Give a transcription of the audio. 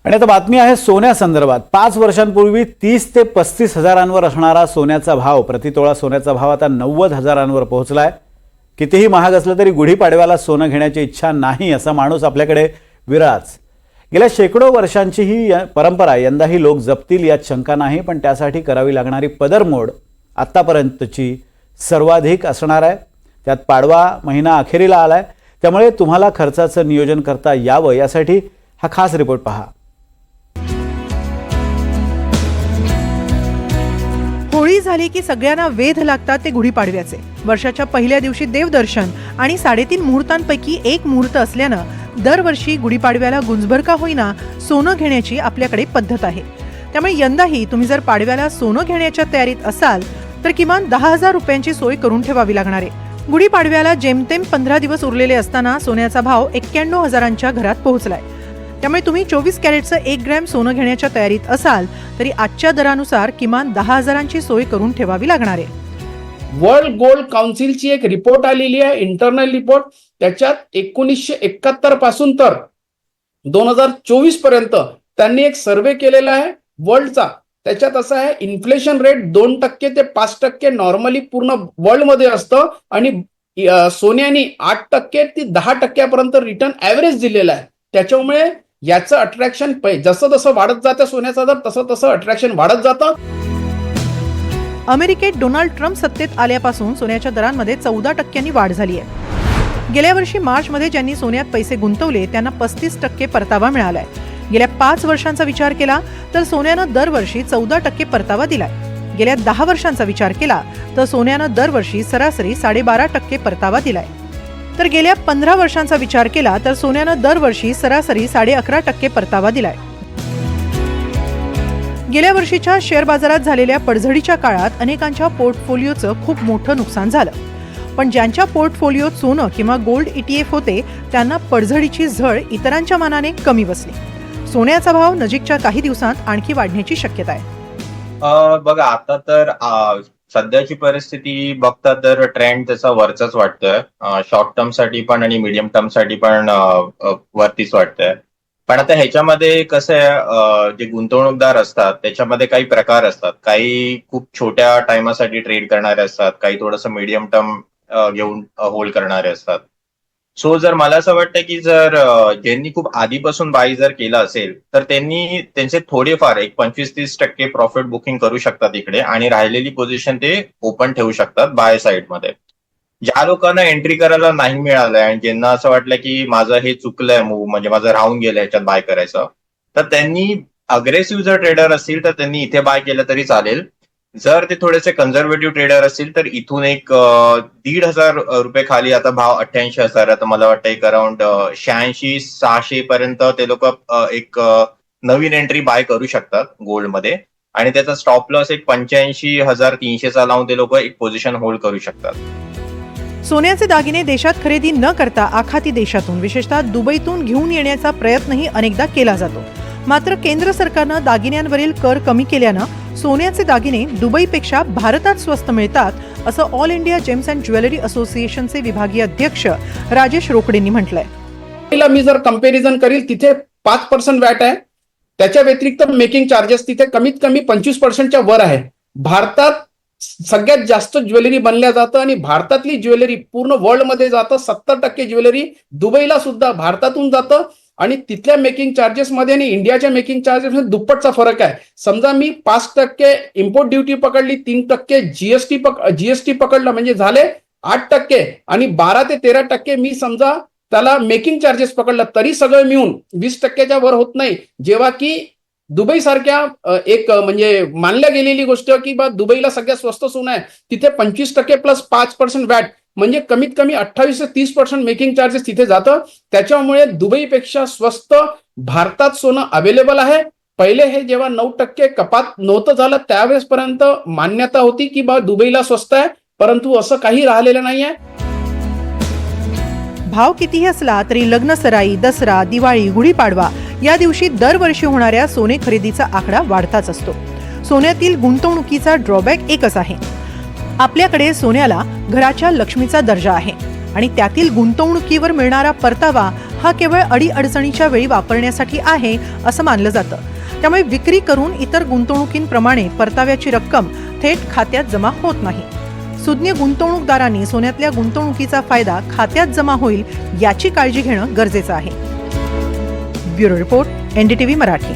आणि आता बातमी आहे सोन्यासंदर्भात। 5 वर्षांपूर्वी 30 ते 35 हजारांवर असणारा सोन्याचा भाव, प्रतितोळा सोन्याचा भाव आता 90 हजारांवर पोहोचलाय। कितीही महाग असलं तरी गुढीपाडव्याला सोनं घेण्याची इच्छा नाही असा माणूस आपल्याकडे विरळाच। गेल्या शेकडो वर्षांची ही परंपरा यंदाही लोक जपतील यात शंका नाही, पण त्यासाठी करावी लागणारी पदरमोड आतापर्यंतची सर्वाधिक असणार आहे। त्यात पाडवा महिना अखेरीला आलाय, त्यामुळे तुम्हाला खर्चाचं नियोजन करता यावं यासाठी हा खास रिपोर्ट पहा। होळी झाली की सगळ्यांना वेध लागतात ते गुढीपाडव्याचे। वर्षाच्या पहिल्या दिवशी देवदर्शन आणि 3.5 मुहूर्तांपैकी एक मुहूर्त असल्यानं दरवर्षी गुढीपाडव्याला गुंजभर का होईना सोनं घेण्याची आपल्याकडे पद्धत आहे। त्यामुळे यंदाही तुम्ही जर पाडव्याला सोनं घेण्याच्या तयारीत असाल तर किमान 10,000 रुपयांची सोय करून ठेवावी लागणार आहे। गुढीपाडव्याला जेमतेम 15 दिवस उरलेले असताना सोन्याचा भाव 91 हजारांच्या घरात पोहोचलाय। त्यामुळे तुम्ही 24 कॅरेटचं 1 ग्रॅम सोनं घेण्याच्या तयारीत असाल तरी आजच्या दरानुसार किमान 10,000ची सोय करून ठेवावी लागणार आहे। वर्ल्ड गोल्ड काउन्सिलची एक रिपोर्ट आलेली आहे, इंटरनल रिपोर्ट। त्याच्यात 1971 पासून तर 2024 पर्यंत त्यांनी एक सर्वे केलेला आहे वर्ल्डचा। त्याच्यात असं आहे, इन्फ्लेशन रेट 2% ते 5% नॉर्मली पूर्ण वर्ल्ड मध्ये असतं आणि सोन्याने 8% ते 10% रिटर्न ॲव्हरेज दिलेला आहे। त्याच्यामुळे याचं अट्रॅक्शन जसं जसं वाढत जातं सोन्याचा दर, तसं तसं अट्रॅक्शन वाढत जातं। अमेरिकेत डोनाल्ड ट्रम्प सत्तेत आल्यापासून सोन्याच्या दरांमध्ये 14% वाढ झाली आहे। गेल्या वर्षी मार्चमध्ये ज्यांनी सोन्यात पैसे गुंतवले त्यांना 35% परतावा मिळालाय। गेल्या 5 वर्षांचा विचार केला तर सोन्यानं दरवर्षी 14% परतावा दिलाय। गेल्या 10 वर्षांचा विचार केला तर सोन्यानं दरवर्षी सरासरी 12.5% परतावा दिलाय। तर गेल्या 15 वर्षांचा विचार केला तर सोन्यानं दरवर्षी सरासरी 11.5% परतावा दिलाय। गेल्या वर्षीच्या शेअर बाजारात झालेल्या पडझडीच्या काळात अनेकांच्या पोर्टफोलिओचं खूप मोठं नुकसान झालं, पण ज्यांच्या पोर्टफोलिओत सोनं किंवा गोल्ड ETF होते त्यांना पडझडीची झळ इतरांच्या मानाने कमी बसली। सोन्याचा भाव नजीकच्या काही दिवसांत आणखी वाढण्याची शक्यता आहे। बघा, आता तर सध्याची परिस्थिती बघता तर ट्रेंड त्याचा वरचाच वाटतोय। शॉर्ट टर्म साठी पण आणि मीडियम टर्म साठी पण वरतीच वाटतंय। पण आता ह्याच्यामध्ये कसं आहे, जे गुंतवणूकदार असतात त्याच्यामध्ये काही प्रकार असतात। काही खूप छोट्या टाइमासाठी ट्रेड करणारे असतात, काही थोडंसं मीडियम टर्म घेऊन होल्ड करणारे असतात। सो जर मला असं वाटतं की जर ज्यांनी खूप आधीपासून बाय जर केलं असेल तर त्यांनी त्यांचे थोडेफार एक 25-30% प्रॉफिट बुकिंग करू शकतात इकडे, आणि राहिलेली पोझिशन ते ओपन ठेवू शकतात बाय साईड मध्ये। ज्या लोकांना एंट्री करायला नाही मिळालंय आणि ज्यांना असं वाटलं की माझं हे चुकलंय मूव, म्हणजे माझं राहून गेलं ह्याच्यात बाय करायचं, तर त्यांनी अग्रेसिव्ह जर ट्रेडर असतील तर त्यांनी इथे बाय केलं तरी चालेल। जर ते थोडेसे कन्झर्वेटिव्ह ट्रेडर असतील तर इथून एक 1,500 रुपये खाली आता भाव 88,000 आहे, तर मला वाटतं एक अराउंड 8600-600 पर्यंत ते लोक एक नवीन एंट्री बाय करू शकतात गोल्डमध्ये, आणि त्याचा स्टॉप लॉस एक 85,300चा लावून ते लोक एक पोझिशन होल्ड करू शकतात। सोन्याचे दागिने देशात खरेदी न करता आखाती देशातून, विशेषतः दुबईतून घेऊन येण्याचा प्रयत्नही अनेकदा केला जातो। मात्र केंद्र सरकारनं दागिन्यांवरील कर कमी केल्यानं सोन्याचे दागिने दुबईपेक्षा भारतात स्वस्त मिळतात, असं all India gems and jewellery असोसिएशनचे विभागीय अध्यक्ष राजेश रोकडेंनी म्हटलंय। मी जर कंपॅरिझन करील तिथे 5% वॅट आहे, त्याच्या व्यतिरिक्त मेकिंग चार्जेस तिथे कमीत कमी 25%च्या वर आहे। भारतात सगळ्यात जास्त ज्वेलरी बनल्या जातं आणि भारतातली ज्वेलरी पूर्ण वर्ल्ड मध्ये जातं। 70% ज्वेलरी दुबईला सुद्धा भारतातून जातं आणि तिथल्या मेकिंग चार्जेस मध्ये आणि इंडियाच्या मेकिंग चार्जेस मध्ये दुप्पटचा फरक आहे। समजा मी 5% इम्पोर्ट ड्युटी पकडली, 3% जीएसटी पकडलं, म्हणजे झाले 8%, आणि 12 ते 13% मी समजा त्याला मेकिंग चार्जेस पकडलं, तरी सगळं मिळून 20%च्या वर होत नाही। जेव्हा की दुबई सारख्या एक म्हणजे मानल्या गेलेली गोष्ट की बा दुबईला सगळ्यात स्वस्त सोनं आहे, तिथे 25% प्लस 5% वॅट, म्हणजे कमीत कमी 28 ते 30% मेकिंग चार्जेस तिथे जातं। त्याच्यामुळे दुबईपेक्षा स्वस्त भारतात सोनं अवेलेबल आहे। पहिले हे जेव्हा 9% कपात नव्हतं झालं त्यावेळेस पर्यंत मान्यता होती की बा दुबईला स्वस्त आहे, परंतु असं काही राहिलेलं नाहीये। भाव कितीही असला तरी लग्न सराई, दसरा, दिवाळी, गुढीपाडवा या दिवशी दरवर्षी होणाऱ्या सोने खरेदीचा आकडा वाढताच असतो। सोन्यातील गुंतवणुकीचा ड्रॉबॅक एकच आहे, आपल्याकडे सोन्याला घराच्या लक्ष्मीचा दर्जा आहे आणि त्यातील गुंतवणुकीवर मिळणारा परतावा हा केवळ अडीअडचणीच्या वेळी वापरण्यासाठी आहे असं मानलं जातं. त्यामुळे विक्री करून इतर गुंतवणुकींप्रमाणे परताव्याची रक्कम थेट खात्यात जमा होत नाही. सुज्ञ गुंतवणूकदारांनी सोन्यातल्या गुंतवणुकीचा फायदा खात्यात जमा होईल याची काळजी घेणं गरजेचं आहे. Bureau report, NDTV Marathi.